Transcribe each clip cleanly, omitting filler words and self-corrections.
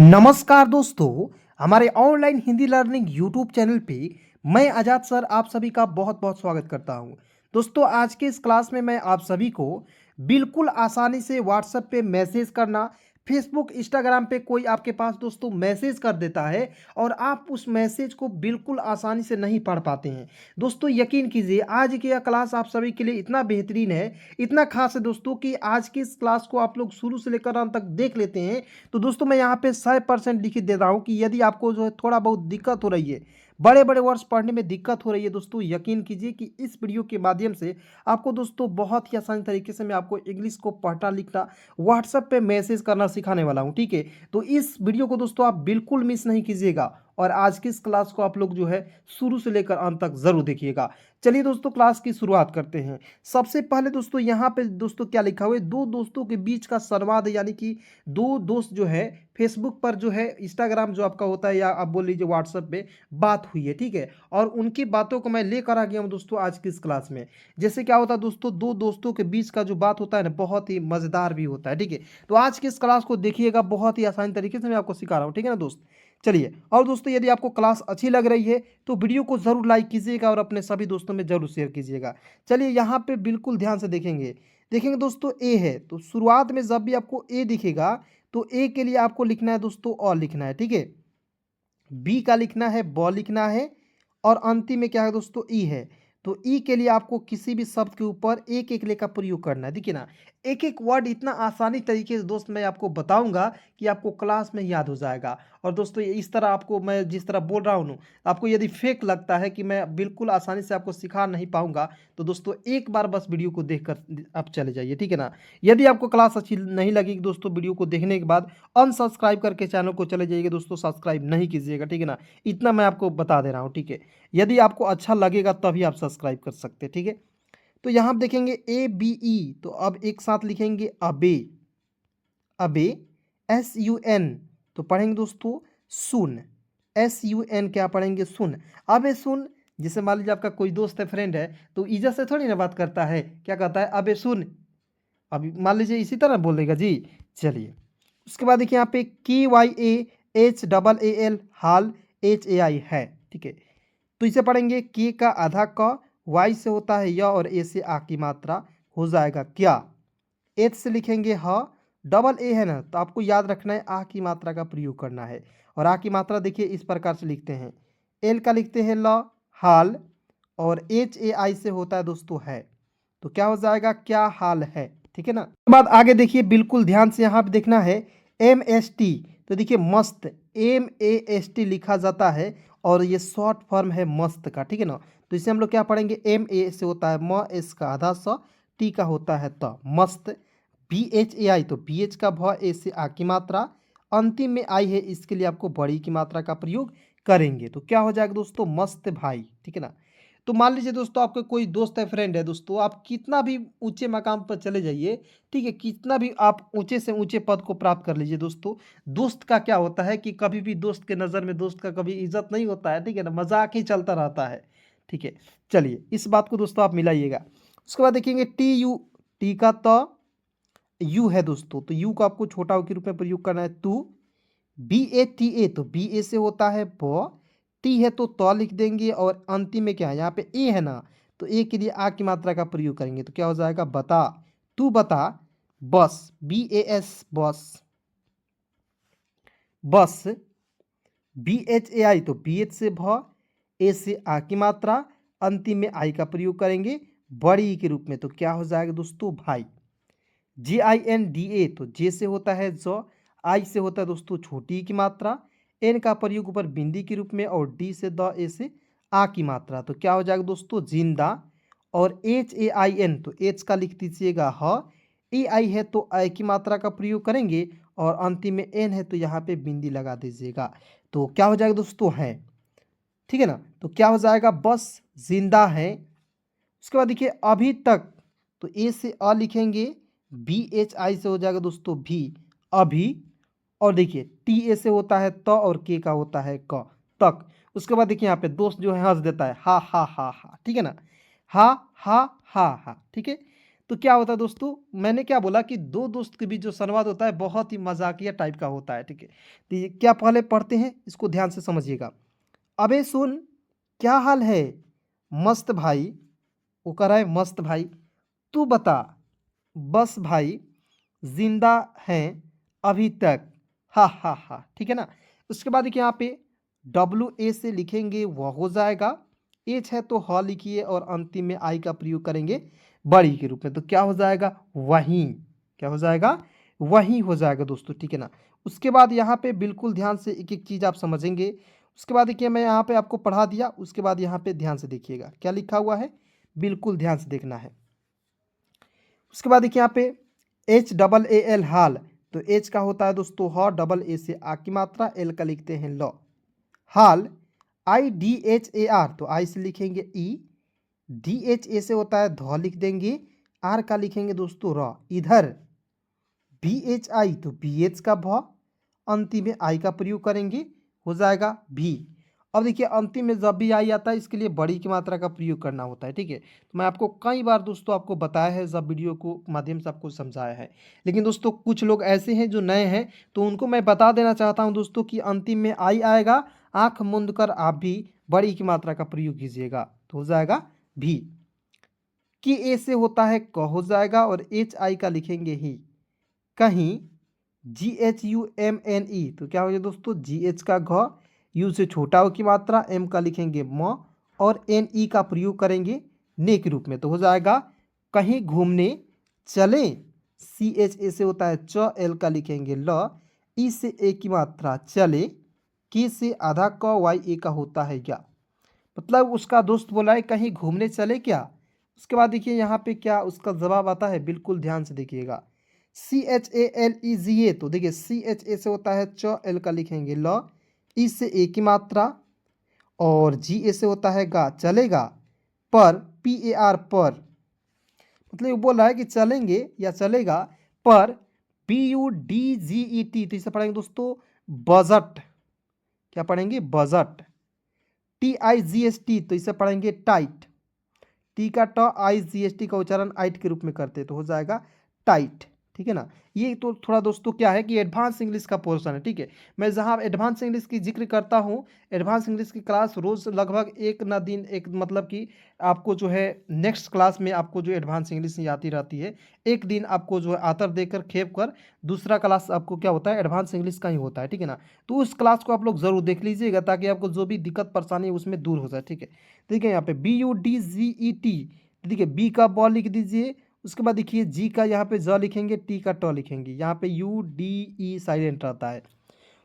नमस्कार दोस्तों, हमारे online Hindi learning YouTube channel पे मैं आजाद सर आप सभी का बहुत बहुत स्वागत करता हूं। दोस्तों, आज के इस क्लास में मैं आप सभी को बिल्कुल आसानी से व्हाट्सएप पे मैसेज करना, फेसबुक इंस्टाग्राम पे कोई आपके पास दोस्तों मैसेज कर देता है और आप उस मैसेज को बिल्कुल आसानी से नहीं पढ़ पाते हैं। दोस्तों, यकीन कीजिए आज की यह क्लास आप सभी के लिए इतना बेहतरीन है, इतना खास है दोस्तों कि आज की इस क्लास को आप लोग शुरू से लेकर अंत तक देख लेते हैं तो दोस्तों मैं यहाँ पे 100% लिख दे रहा हूँ कि यदि आपको जो है थोड़ा बहुत दिक्कत हो रही है, बड़े बड़े वर्ड्स पढ़ने में दिक्कत हो रही है दोस्तों, यकीन कीजिए कि इस वीडियो के माध्यम से आपको दोस्तों बहुत ही आसान तरीके से मैं आपको इंग्लिश को पढ़ना लिखना व्हाट्सएप पे मैसेज करना सिखाने वाला हूँ। ठीक है, तो इस वीडियो को दोस्तों आप बिल्कुल मिस नहीं कीजिएगा और आज की इस क्लास को आप लोग जो है शुरू से लेकर अंत तक जरूर देखिएगा। चलिए दोस्तों, क्लास की शुरुआत करते हैं। सबसे पहले दोस्तों यहाँ पे दोस्तों क्या लिखा हुआ है, दो दोस्तों के बीच का संवाद, यानी कि दो दोस्त जो है फेसबुक पर जो है, इंस्टाग्राम जो आपका होता है या आप बोल लीजिए व्हाट्सएप पे बात हुई है। ठीक है, और उनकी बातों को मैं लेकर आ गया हूँ दोस्तों आज की इस क्लास में। जैसे क्या होता है दोस्तों, दो दोस्तों के बीच का जो बात होता है ना, बहुत ही मजेदार भी होता है। ठीक है, तो आज की इस क्लास को देखिएगा, बहुत ही आसान तरीके से मैं आपको सिखा रहा हूँ। ठीक है ना दोस्त। चलिए, और दोस्तों यदि आपको क्लास अच्छी लग रही है तो वीडियो को जरूर लाइक कीजिएगा और अपने सभी दोस्तों में जरूर शेयर कीजिएगा। चलिए यहाँ पे बिल्कुल ध्यान से देखेंगे। देखेंगे दोस्तों, ए है तो शुरुआत में जब भी आपको ए दिखेगा तो ए के लिए आपको लिखना है दोस्तों और लिखना है। ठीक है, बी का लिखना है, ब लिखना है और अंतिम में क्या है दोस्तों, ई है। तो ई के लिए आपको किसी भी शब्द के ऊपर एक एक लेकर प्रयोग करना है। देखिए ना, एक एक वर्ड इतना आसानी तरीके से दोस्त मैं आपको बताऊंगा कि आपको क्लास में याद हो जाएगा। और दोस्तों ये इस तरह आपको मैं जिस तरह बोल रहा हूँ ना, आपको यदि फेक लगता है कि मैं बिल्कुल आसानी से आपको सिखा नहीं पाऊंगा तो दोस्तों एक बार बस वीडियो को देखकर आप चले जाइए। ठीक है ना, यदि आपको क्लास अच्छी नहीं लगी दोस्तों, वीडियो को देखने के बाद अनसब्सक्राइब करके चैनल को चले जाइएगा दोस्तों, सब्सक्राइब नहीं कीजिएगा। ठीक है ना, इतना मैं आपको बता दे रहा हूँ। ठीक है, यदि आपको अच्छा लगेगा तभी आप सब्सक्राइब कर सकते हैं। ठीक है, तो यहाँ आप देखेंगे ए बी ई, तो अब एक साथ लिखेंगे अबे। अबे, एस यू एन तो पढ़ेंगे दोस्तों सुन। एस यू एन क्या पढ़ेंगे, सुन। अबे सुन, जैसे मान लीजिए आपका कोई दोस्त है, फ्रेंड है, तो इज्जत से थोड़ी ना बात करता है, क्या कहता है, अबे सुन। अभी मान लीजिए इसी तरह बोल देगा जी। चलिए, उसके बाद देखिए यहाँ पे K Y A H double A L, हाल, एच ए आई है। ठीक है, तो इसे पढ़ेंगे के का आधा क, वाई से होता है य और ए से आ की मात्रा हो जाएगा क्या। एच से लिखेंगे ह, डबल ए है ना, तो आपको याद रखना है आ की मात्रा का प्रयोग करना है। और आ की मात्रा देखिए इस प्रकार से लिखते हैं, एल का लिखते हैं ल, हाल, और एच ए आई से होता है दोस्तों है, तो क्या हो जाएगा, क्या हाल है। ठीक है ना, उसके बाद आगे देखिए बिल्कुल ध्यान से यहाँ पे देखना है, एम एस टी, तो देखिए मस्त, एम ए एस टी लिखा जाता है और ये शॉर्ट फॉर्म है मस्त का। ठीक है ना, तो इसे हम लोग क्या पढ़ेंगे, एम ए से होता है म, एस का आधा स, टी का होता है त, मस्त। बी एच ए आई तो बी एच का भ, ए से आ की मात्रा, अंतिम में आई है, इसके लिए आपको बड़ी की मात्रा का प्रयोग करेंगे, तो क्या हो जाएगा दोस्तों, मस्त भाई। ठीक है ना, तो मान लीजिए दोस्तों आपका कोई दोस्त है, फ्रेंड है दोस्तों, आप कितना भी ऊंचे मकाम पर चले जाइए, ठीक है, कितना भी आप ऊंचे से ऊंचे पद को प्राप्त कर लीजिए दोस्तों, दोस्त का क्या होता है कि कभी भी दोस्त के नज़र में दोस्त का कभी इज्जत नहीं होता है। ठीक है ना, मजाक ही चलता रहता है। ठीक है, चलिए इस बात को दोस्तों आप मिलाइएगा। उसके बाद देखेंगे टी यू, टी का तो यू है दोस्तों, तो यू को आपको छोटा के रूप में प्रयोग करना है, two. B A T A तो बी ए से होता है ब, टी है तो लिख देंगे और अंतिम में क्या है, यहाँ पे ए है ना, तो ए के लिए आ की मात्रा का प्रयोग करेंगे, तो क्या हो जाएगा, बता। तू बता, बस, बी ए एस, बस। बस, बी एच ए आई तो बी एच से भ, ए से आ की मात्रा, अंतिम में आई का प्रयोग करेंगे बड़ी के रूप में, तो क्या हो जाएगा दोस्तों, भाई। जे आई एन डी ए तो जे से होता है ज, आई से होता है दोस्तों छोटी की मात्रा, एन का प्रयोग ऊपर बिंदी के रूप में और डी से द, ए से आ की मात्रा, तो क्या हो जाएगा दोस्तों, जिंदा। और एच ए आई एन तो एच का लिख दीजिएगा ह, ए आई है तो आई की मात्रा का प्रयोग करेंगे और अंतिम में एन है तो यहाँ पे बिंदी लगा दीजिएगा, तो क्या हो जाएगा दोस्तों, है। ठीक है ना, तो क्या हो जाएगा, बस जिंदा है। उसके बाद देखिए अभी तक, तो ए से अ लिखेंगे, बी एच आई से हो जाएगा दोस्तों भी, अभी। और देखिए टी ए से होता है त और के का होता है क, तक। उसके बाद देखिए यहाँ पे दोस्त जो है हंस देता है, हा हा हा हा। ठीक है ना, हा हा हा हा। ठीक है, तो क्या होता है दोस्तों, मैंने क्या बोला कि दो दोस्त के बीच जो संवाद होता है बहुत ही मजाकिया टाइप का होता है, ठीक है। तो ये क्या पहले पढ़ते हैं, इसको ध्यान से समझिएगा। अबे सुन, क्या हाल है? मस्त भाई। वो कह रहा है मस्त भाई। तू बता। बस भाई, जिंदा हैं अभी तक। हा हा हा, ठीक है ना। उसके बाद देखिए यहाँ पे WA से लिखेंगे वह हो जाएगा, एच है तो ह लिखिए और अंतिम में आई का प्रयोग करेंगे बड़ी के रूप में, तो क्या हो जाएगा वहीं। क्या हो जाएगा वहीं हो जाएगा दोस्तों, ठीक है ना। उसके बाद यहाँ पे बिल्कुल ध्यान से एक एक चीज़ आप समझेंगे। उसके बाद देखिए मैं यहाँ पे आपको पढ़ा दिया, उसके बाद यहाँ पे ध्यान से देखिएगा क्या लिखा हुआ है, बिल्कुल ध्यान से देखना है। उसके बाद देखिए यहाँ पे HAAL हाल, तो एच का होता है दोस्तों ह, डबल ए से आ की मात्रा, एल का लिखते हैं ल। हाल IDHAR, तो आई से लिखेंगे ई, DHA से होता है ध लिख देंगे, आर का लिखेंगे दोस्तों र। इधर BHI, तो BH का भ, अंतिम में आई का प्रयोग करेंगे, हो जाएगा भी। अब देखिए अंतिम में जब भी आई आता है इसके लिए बड़ी की मात्रा का प्रयोग करना होता है, ठीक है। तो मैं आपको कई बार दोस्तों आपको बताया है, जब वीडियो को माध्यम से आपको समझाया है। लेकिन दोस्तों कुछ लोग ऐसे हैं जो नए हैं, तो उनको मैं बता देना चाहता हूं दोस्तों कि अंतिम में आई आएगा, आंख मूंद कर आप भी बड़ी की मात्रा का प्रयोग कीजिएगा, तो हो जाएगा भी। कि ए से होता है क हो जाएगा, और HI का लिखेंगे ही। कहीं GHUMNE, तो क्या हो जाए दोस्तों GH का घ, यू से छोटा हो की मात्रा, एम का लिखेंगे म, और NE का प्रयोग करेंगे ने के रूप में, तो हो जाएगा कहीं घूमने चले। CHA से होता है च, एल का लिखेंगे ल, ई से ए की मात्रा चले, के से आधा क, वाई ए का होता है या। मतलब उसका दोस्त बोला है कहीं घूमने चले क्या। उसके बाद देखिए यहाँ पे क्या उसका जवाब आता है, बिल्कुल ध्यान से देखिएगा। CHALEGA, तो देखिए CHA से होता है च, एल का लिखेंगे ल, ई से ए की मात्रा, और GA से होता है गा, चलेगा। पर PAR पर, मतलब ये बोल रहा है कि चलेंगे या चलेगा। पर BUDGET, तो इसे पढ़ेंगे दोस्तों बजट। क्या पढ़ेंगे बजट। TIGST, तो इसे पढ़ेंगे टाइट। टी का IGST का उच्चारण आइट के रूप में करते, तो हो जाएगा टाइट, ठीक है ना। ये तो थोड़ा दोस्तों क्या है कि एडवांस इंग्लिश का पोर्शन है, ठीक है। मैं जहाँ एडवांस इंग्लिश की जिक्र करता हूँ, एडवांस इंग्लिश की क्लास रोज लगभग एक ना दिन एक, मतलब कि आपको जो है नेक्स्ट क्लास में आपको जो एडवांस इंग्लिश आती रहती है, एक दिन आपको जो है आतर देकर खेप कर दूसरा क्लास आपको क्या होता है एडवांस इंग्लिश का ही होता है, ठीक है ना। तो उस क्लास को आप लोग जरूर देख लीजिएगा ताकि आपको जो भी दिक्कत परेशानी है उसमें दूर हो जाए, ठीक है। ठीक है, यहाँ पे BUDGET, देखिए बी का बॉल लिख दीजिए। उसके बाद देखिए जी का यहाँ पे ज लिखेंगे, टी का ट लिखेंगे, यहाँ पे UDE साइलेंट रहता है।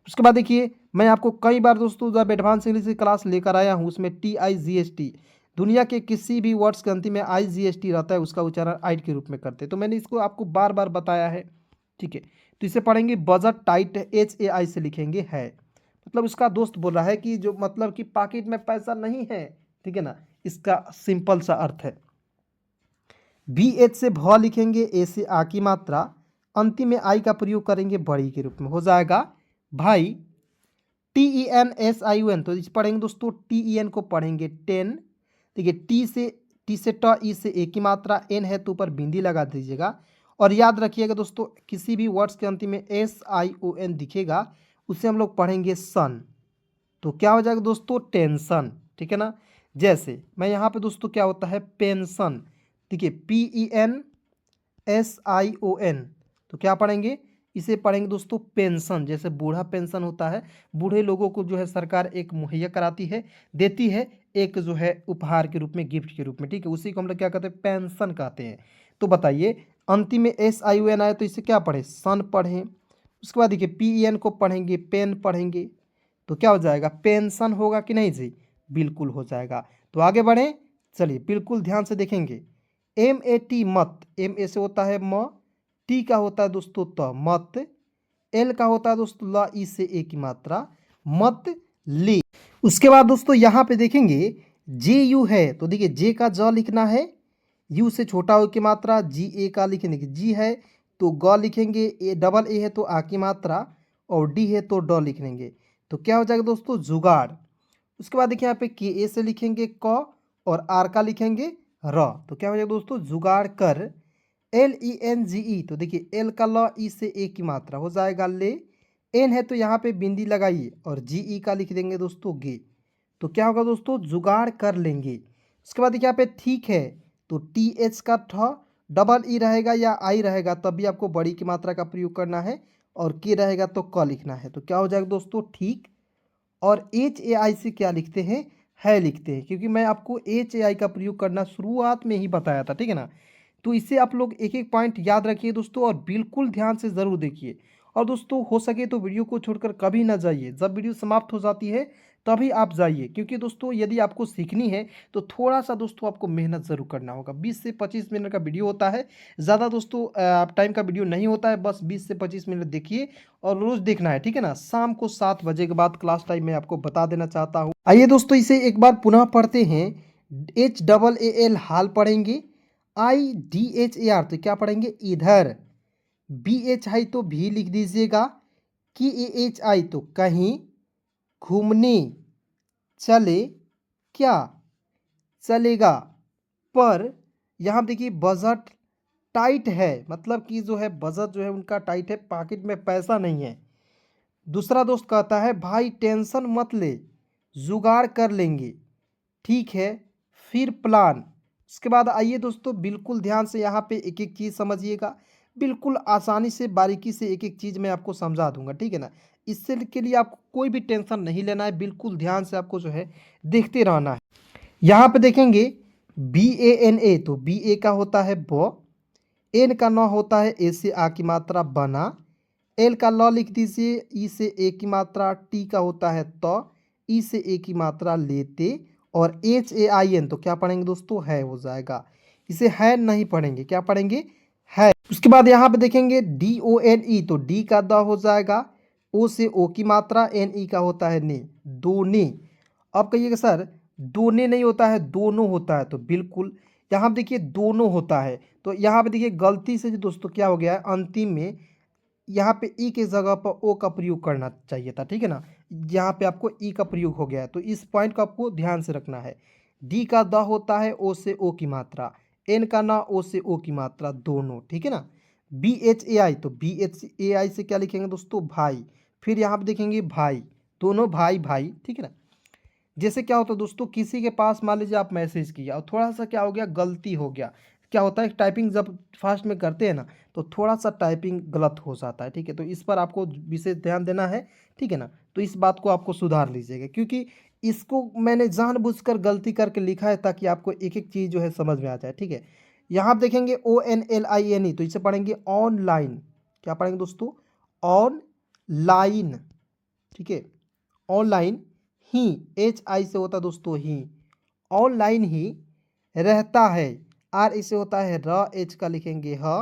उसके बाद देखिए मैं आपको कई बार दोस्तों जब एडवांस इंग्लिश की क्लास लेकर आया हूँ, उसमें TIGST, दुनिया के किसी भी वर्ड्स के अंतिम में IGST रहता है, उसका उच्चारण आइट के रूप में करते हैं। तो मैंने इसको आपको बार बार बताया है, ठीक है। तो इसे पढ़ेंगे बजट टाइट, HAI से लिखेंगे है। मतलब उसका दोस्त बोल रहा है कि जो मतलब कि पॉकेट में पैसा नहीं है, ठीक है ना, इसका सिंपल सा अर्थ है। BH से भ लिखेंगे, ए से आ की मात्रा, अंतिम में आई का प्रयोग करेंगे बड़ी के रूप में, हो जाएगा भाई। TENSION, तो इस पढ़ेंगे दोस्तों TEN को पढ़ेंगे 10। देखिए टी से ट, ई से ए की मात्रा, एन है तो ऊपर बिंदी लगा दीजिएगा। और याद रखिएगा दोस्तों किसी भी वर्ड्स के अंतिम में SION दिखेगा उसे हम लोग पढ़ेंगे सन, तो क्या हो जाएगा दोस्तों टेंशन, ठीक है ना। जैसे मैं यहाँ पे दोस्तों क्या होता है पेंशन, देखिए PENSION, तो क्या पढ़ेंगे इसे पढ़ेंगे दोस्तों पेंशन। जैसे बूढ़ा पेंशन होता है, बूढ़े लोगों को जो है सरकार एक मुहैया कराती है, देती है एक जो है उपहार के रूप में, गिफ्ट के रूप में, ठीक है, उसी को हम लोग क्या कहते हैं पेंशन कहते हैं। तो बताइए अंतिम में SION आए तो इसे क्या पढ़े सन पढ़ें। उसके बाद देखिए PEN को पढ़ेंगे पेन पढ़ेंगे, तो क्या हो जाएगा पेंशन होगा कि नहीं जी, बिल्कुल हो जाएगा। तो आगे बढ़ें, चलिए बिल्कुल ध्यान से देखेंगे। MAT मत, MA से होता है म, टी का होता है दोस्तों त, मत, एल का होता है दोस्तों ल, ई से ए की मात्रा, मत ले। उसके बाद दोस्तों यहाँ पे देखेंगे JU है, तो देखिए जे का ज लिखना है, यू से छोटा हो की मात्रा, GA का लिखेंगे, जी है तो ग लिखेंगे, ए डबल ए है तो आ की मात्रा, और डी है तो ड लिख लेंगे, तो क्या हो जाएगा दोस्तों जुगाड़। उसके बाद देखिए यहाँ पे KA से लिखेंगे क, और आर का लिखेंगे र, तो क्या हो जाएगा दोस्तों जुगाड़ कर LENGE, तो देखिए एल का ल, ई से ए की मात्रा हो जाएगा ले। एन है तो यहाँ पे बिंदी लगाइए और GE का लिख देंगे दोस्तों गे। तो क्या होगा दोस्तों, जुगाड़ कर लेंगे। उसके बाद देखिए यहाँ पे ठीक है, तो TH का ठ, डबल ई रहेगा या आई रहेगा तब भी आपको बड़ी की मात्रा का प्रयोग करना है, और के रहेगा तो क लिखना है। तो क्या हो जाएगा दोस्तों, ठीक। और HAI से क्या लिखते हैं, है लिखते हैं, क्योंकि मैं आपको HAI का प्रयोग करना शुरुआत में ही बताया था, ठीक है ना। तो इससे आप लोग एक एक पॉइंट याद रखिए दोस्तों, और बिल्कुल ध्यान से ज़रूर देखिए। और दोस्तों हो सके तो वीडियो को छोड़कर कभी ना जाइए, जब वीडियो समाप्त हो जाती है तभी आप जाइए, क्योंकि दोस्तों यदि आपको सीखनी है तो थोड़ा सा दोस्तों आपको मेहनत ज़रूर करना होगा। 20 से 25 मिनट का वीडियो होता है, ज़्यादा दोस्तों टाइम का वीडियो नहीं होता है, बस 20 से 25 मिनट देखिए और रोज़ देखना है, ठीक है ना। शाम को 7 बजे के बाद क्लास टाइम मैं आपको बता देना चाहता हूँ। आइए दोस्तों इसे एक बार पुनः पढ़ते हैं। HAAL हाल पढ़ेंगे, IDHAR तो क्या पढ़ेंगे, इधर। BHI तो भी लिख दीजिएगा, KAHI तो कहीं, घूमने चले क्या, चलेगा। पर यहाँ देखिए बजट टाइट है, मतलब कि जो है बजट जो है उनका टाइट है, पॉकेट में पैसा नहीं है। दूसरा दोस्त कहता है भाई टेंशन मत ले, जुगाड़ कर लेंगे, ठीक है। फिर प्लान। उसके बाद आइए दोस्तों बिल्कुल ध्यान से यहाँ पे एक एक चीज़ समझिएगा, बिल्कुल आसानी से बारीकी से एक एक चीज़ मैं आपको समझा दूंगा, ठीक है ना। इससे के लिए आपको कोई भी टेंशन नहीं लेना है, बिल्कुल ध्यान से आपको जो है देखते रहना है। यहाँ पे देखेंगे BANA, तो BA का होता है ब, एन का न होता है ए से आ की मात्रा बना, एल का ल लिख दीजिए, ई से ए की मात्रा, टी का होता है तो, ई से ए की मात्रा लेते, और HAIN तो क्या पढ़ेंगे दोस्तों, है हो जाएगा। इसे है नहीं पढ़ेंगे, क्या पढ़ेंगे, है। उसके बाद यहाँ पे देखेंगे DONE, तो डी का द हो जाएगा, ओ से ओ की मात्रा, NE का होता है ने, दोने। अब कहिएगा सर दोने नहीं होता है, दोनों होता है, तो बिल्कुल यहाँ पे देखिए दोनों होता है। तो यहाँ पे देखिए गलती से जो दोस्तों क्या हो गया है, अंतिम में यहाँ पे ई के जगह पर ओ का प्रयोग करना चाहिए था, ठीक है ना। यहाँ पे आपको ई का प्रयोग हो गया है, तो इस पॉइंट को आपको ध्यान से रखना है। डी का द होता है ओ से ओ की मात्रा, एन का ना, ओ से ओ की मात्रा, दोनों, ठीक है ना। BHAI, तो BHAI से क्या लिखेंगे दोस्तों, भाई। फिर यहाँ पे देखेंगे भाई, दोनों भाई भाई, ठीक है ना। जैसे क्या होता है दोस्तों, किसी के पास मान लीजिए आप मैसेज किया और थोड़ा सा क्या हो गया, गलती हो गया। क्या होता है टाइपिंग जब फास्ट में करते हैं ना, तो थोड़ा सा टाइपिंग गलत हो जाता है, ठीक है। तो इस पर आपको विशेष ध्यान देना है, ठीक है ना। तो इस बात को आपको सुधार लीजिएगा, क्योंकि इसको मैंने जानबूझकर गलती करके लिखा है ताकि आपको एक एक चीज़ जो है समझ में आ जाए, ठीक है। यहाँ आप देखेंगे ONLINE, तो इसे पढ़ेंगे ऑनलाइन। क्या पढ़ेंगे दोस्तों, ऑनलाइन, ठीक है। ऑनलाइन ही, HI से होता है दोस्तों ही, ऑनलाइन ही रहता है। R इसे होता है र, H का लिखेंगे ह,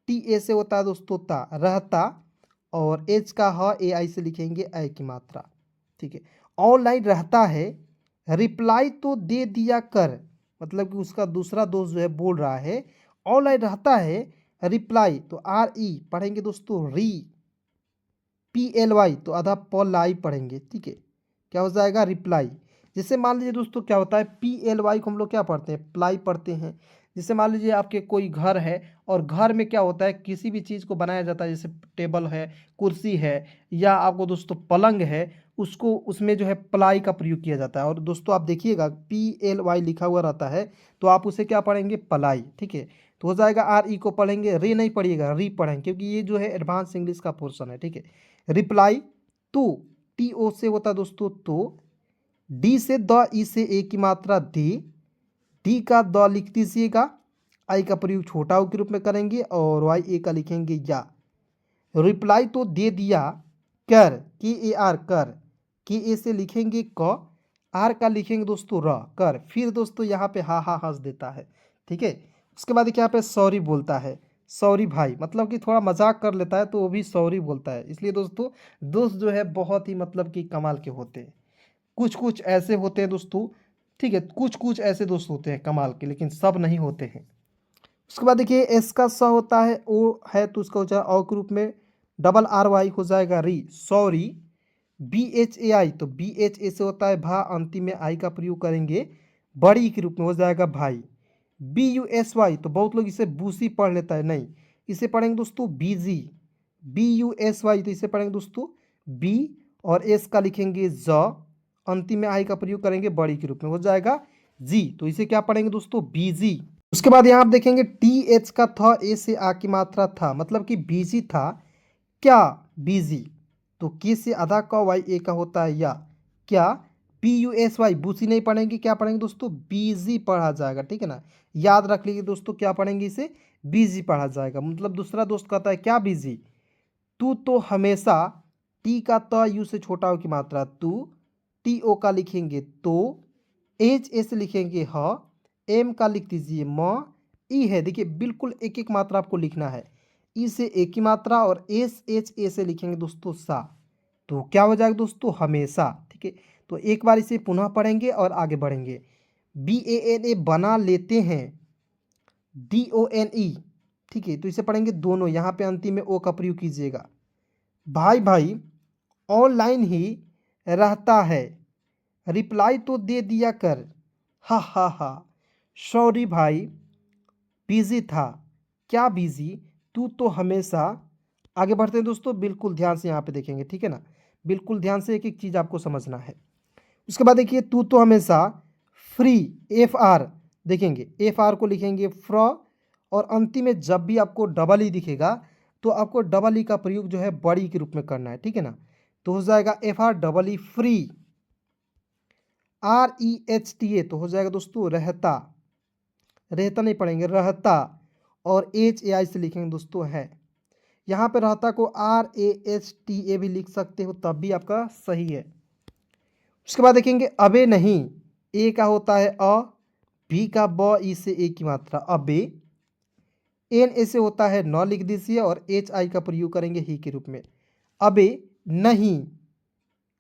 TA से होता है दोस्तों ता, रहता, और H का ह, AI से लिखेंगे ऐ की मात्रा, ठीक है। ऑनलाइन रहता है, रिप्लाई तो दे दिया कर, मतलब कि उसका दूसरा दोस्त जो है बोल रहा है ऑनलाइन रहता है, रिप्लाई तो RE पढ़ेंगे दोस्तों री, PLY तो आधा पलाई पढ़ेंगे, ठीक है। क्या हो जाएगा, रिप्लाई। जैसे मान लीजिए दोस्तों क्या होता है, PLY को हम लोग क्या पढ़ते हैं, प्लाई पढ़ते हैं। जैसे मान लीजिए आपके कोई घर है, और घर में क्या होता है, किसी भी चीज़ को बनाया जाता है, जैसे टेबल है, कुर्सी है, या आपको दोस्तों पलंग है, उसको उसमें जो है प्लाई का प्रयोग किया जाता है। और दोस्तों आप देखिएगा PLY लिखा हुआ रहता है, तो आप उसे क्या पढ़ेंगे, पलाई, ठीक है। तो हो जाएगा RE को पढ़ेंगे, रे नहीं पढ़िएगा, री पढ़ेंगे, क्योंकि ये जो है एडवांस इंग्लिश का पोर्शन है, ठीक है। रिप्लाई तो TO से होता है दोस्तों तो, डी से द, ई से ए की मात्रा दी, डी का द लिख दीजिएगा, आई का प्रयोग छोटा ओ के रूप में करेंगे, और वाई ए का लिखेंगे या। रिप्लाई तो दे दिया कर, KAR कर, KA से लिखेंगे क, आर का लिखेंगे दोस्तों र, कर। फिर दोस्तों यहाँ पे हा हंस देता है, ठीक है। उसके बाद यहाँ पे सॉरी बोलता है, सॉरी भाई, मतलब कि थोड़ा मजाक कर लेता है तो वो भी सॉरी बोलता है। इसलिए दोस्तों दोस्त जो है बहुत ही मतलब कि कमाल के होते हैं। कुछ कुछ ऐसे होते हैं दोस्तों, ठीक है, कुछ कुछ ऐसे दोस्त होते हैं कमाल के, लेकिन सब नहीं होते हैं। उसके बाद देखिए एस का स होता है, ओ है तो उसका हो जाए औ के रूप में, डबल RY हो जाएगा री, सॉरी। BHAI तो BHA से होता है भा, अंतिम में आई का प्रयोग करेंगे, बड़ी के रूप में हो जाएगा भाई। BUSY, तो बहुत लोग इसे बूसी पढ़ लेता है, नहीं, इसे पढ़ेंगे दोस्तों BG, BUSY, तो इसे पढ़ेंगे दोस्तों बी, और एस का लिखेंगे ज, अंतिम में आई का प्रयोग करेंगे बड़ी के रूप में, हो जाएगा जी, तो इसे क्या पढ़ेंगे दोस्तों बीजी। उसके बाद यहाँ आप देखेंगे TH का था, ए से आ की मात्रा था, मतलब कि बीजी था, क्या बीजी, तो के से आधा का वाई ए का होता है या, क्या BUSY, बूसी नहीं पढ़ेंगे, क्या पढ़ेंगे दोस्तों बीजी पढ़ा जाएगा, ठीक है ना, याद रख लीजिए दोस्तों, क्या पढ़ेंगे इसे बीजी पढ़ा जाएगा। मतलब दूसरा दोस्त कहता है क्या बीजी, तू तो हमेशा, टी का त यू से छोटा हो की मात्रा तू, TO का लिखेंगे तो, HS लिखेंगे ह, M का लिख दीजिए म, ई है, देखिए बिल्कुल एक एक मात्रा आपको लिखना है, ई से एक की मात्रा, और SHA से लिखेंगे दोस्तों सा, तो क्या हो जाएगा दोस्तों हमेशा, ठीक है। तो एक बार इसे पुनः पढ़ेंगे और आगे बढ़ेंगे। BANA बना लेते हैं, DONE, ठीक है, तो इसे पढ़ेंगे दोनों, यहाँ पे अंतिम में ओ का प्रयोग कीजिएगा। भाई भाई ऑनलाइन ही रहता है, रिप्लाई तो दे दिया कर, हा हा हा, सॉरी भाई बिजी था, क्या बिजी, तू तो हमेशा, आगे बढ़ते हैं दोस्तों, बिल्कुल ध्यान से यहाँ पे देखेंगे, ठीक है ना, बिल्कुल ध्यान से एक एक चीज़ आपको समझना है। उसके बाद देखिए तू तो हमेशा फ्री, FR, देखेंगे FR को लिखेंगे फ्रॉ, और अंतिम में जब भी आपको डबल ई दिखेगा तो आपको डबल ई का प्रयोग जो है बड़ी के रूप में करना है, ठीक है ना, तो हो जाएगा FR double E free, REHTA, तो हो जाएगा दोस्तों रहता, रहता नहीं पढ़ेंगे रहता, और HAI से लिखेंगे दोस्तों है, यहाँ पे रहता को RASTA भी लिख सकते हो, तब भी आपका सही है। उसके बाद देखेंगे अबे नहीं, ए का होता है अ, बी का ब, ई से ए की मात्रा अबे, एन ए से होता है न लिख दीजिए, और HI का प्रयोग करेंगे ही के रूप में, अबे नहीं,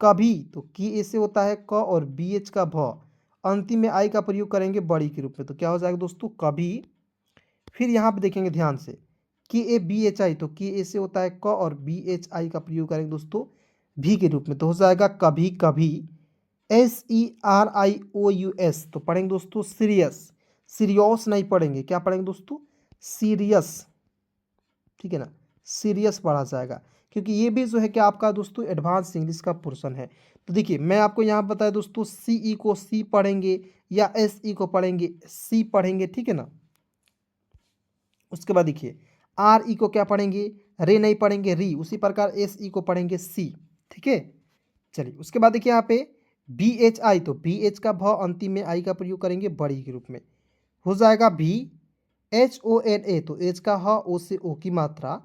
कभी, तो की ए से होता है क, और BH का भ, अंतिम में आई का प्रयोग करेंगे बड़ी के रूप में, तो क्या हो जाएगा दोस्तों कभी। फिर यहाँ पे देखेंगे ध्यान से KABHI, तो के ए से होता है क, और BHI का प्रयोग करेंगे दोस्तों भी के रूप में, तो हो जाएगा कभी कभी, SERIOUS, तो पढ़ेंगे दोस्तों सीरियस, सीरियस नहीं पढ़ेंगे, क्या पढ़ेंगे दोस्तों सीरियस, ठीक है ना, सीरियस पढ़ा जाएगा, क्योंकि ये भी जो है कि आपका दोस्तों एडवांस इंग्लिश का पोर्शन है। तो देखिए मैं आपको यहाँ बताया दोस्तों, CE को सी पढ़ेंगे या SE को पढ़ेंगे सी पढ़ेंगे, ठीक है ना। उसके बाद देखिए RE को क्या पढ़ेंगे, रे नहीं पढ़ेंगे री, उसी प्रकार SE को पढ़ेंगे सी, ठीक है। चलिए उसके बाद देखिए यहाँ पे BHI, तो BH का भ, अंतिम में आई का प्रयोग करेंगे बड़ी के रूप में, हो जाएगा BHONA, तो H का ह, O से O की मात्रा,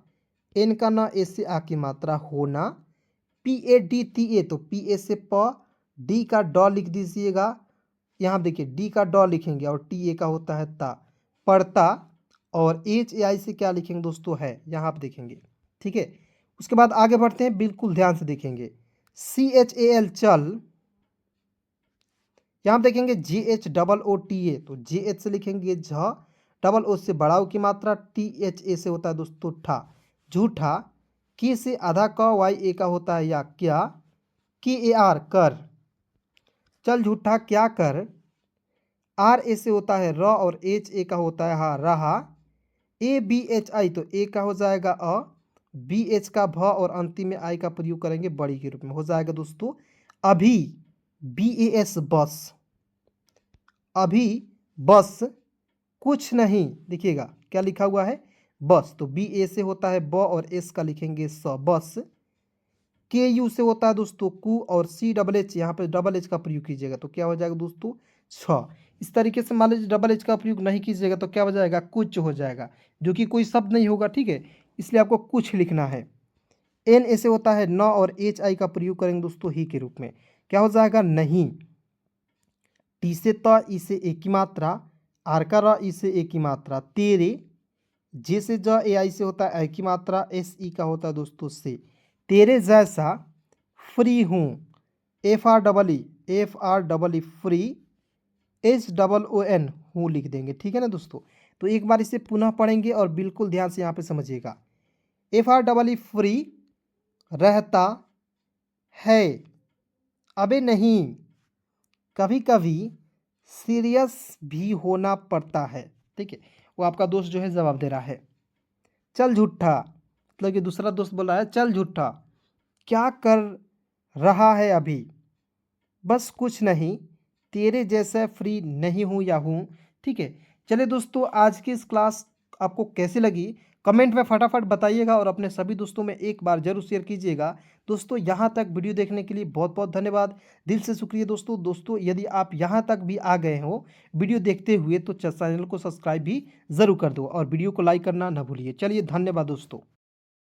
N का ना, A से आ की मात्रा होना, PADTA, तो PA से प, D का ड लिख दीजिएगा, यहाँ देखिए D का ड लिखेंगे, और TA का होता है ता, पढ़ता, और HAI से क्या लिखेंगे दोस्तों है, यहाँ आप देखेंगे, ठीक है। उसके बाद आगे बढ़ते हैं, बिल्कुल ध्यान से देखेंगे, CHAL चल, यहाँ आप देखेंगे GHOOTA, तो JH से लिखेंगे झ, डबल ओ से बड़ा ओ की मात्रा, THA से होता है दोस्तों ठा, झूठा, की से आधा क, YA का होता है या क्या, KAR कर, चल झूठा क्या कर, RA से होता है र, और HA का होता है हा रहा, ABHI, तो A का हो जाएगा अ, BH का भ, और अंतिम में आई का प्रयोग करेंगे बड़ी के रूप में, हो जाएगा दोस्तों अभी, BAS बस, अभी बस, कुछ नहीं, देखिएगा क्या लिखा हुआ है बस, तो BA से होता है ब, और S का लिखेंगे स बस, KU से होता है दोस्तों कु, और CHH, यहाँ पे डबल एच का प्रयोग कीजिएगा तो क्या हो जाएगा दोस्तों छ। इस तरीके से मान लीजिए डबल एच का प्रयोग नहीं कीजिएगा तो क्या हो जाएगा कुछ हो जाएगा, जो कि कोई शब्द नहीं होगा, ठीक है, इसलिए आपको कुछ लिखना है। N ऐसे होता है न, और HI का प्रयोग करेंगे दोस्तों ही के रूप में, क्या हो जाएगा नहीं, टी से त, ई से एक की मात्रा, आर का र, ई से एक की मात्रा, तेरे, जे से ज, ए आई से होता है ए की मात्रा, एस ई का होता है दोस्तों से, तेरे जैसा, फ्री हूँ, FR double E free, HOON हूँ लिख देंगे, ठीक है ना दोस्तों। तो एक बार इसे पुनः पढ़ेंगे और बिल्कुल ध्यान से यहाँ पे समझिएगा, FR फ्री, रहता है, अबे नहीं, कभी कभी सीरियस भी होना पड़ता है, ठीक है, वो आपका दोस्त जो है जवाब दे रहा है, चल झूठा, मतलब कि दूसरा दोस्त बोल रहा है चल झूठा, क्या कर रहा है अभी? बस कुछ नहीं, तेरे जैसा फ्री नहीं हूँ या हूँ। ठीक है, चलिए दोस्तों, आज की इस क्लास आपको कैसी लगी कमेंट में फटाफट बताइएगा और अपने सभी दोस्तों में एक बार जरूर शेयर कीजिएगा। दोस्तों यहाँ तक वीडियो देखने के लिए बहुत बहुत धन्यवाद, दिल से शुक्रिया दोस्तों। दोस्तों यदि आप यहाँ तक भी आ गए हो वीडियो देखते हुए तो चैनल को सब्सक्राइब भी ज़रूर कर दो और वीडियो को लाइक करना ना भूलिए। चलिए धन्यवाद दोस्तों।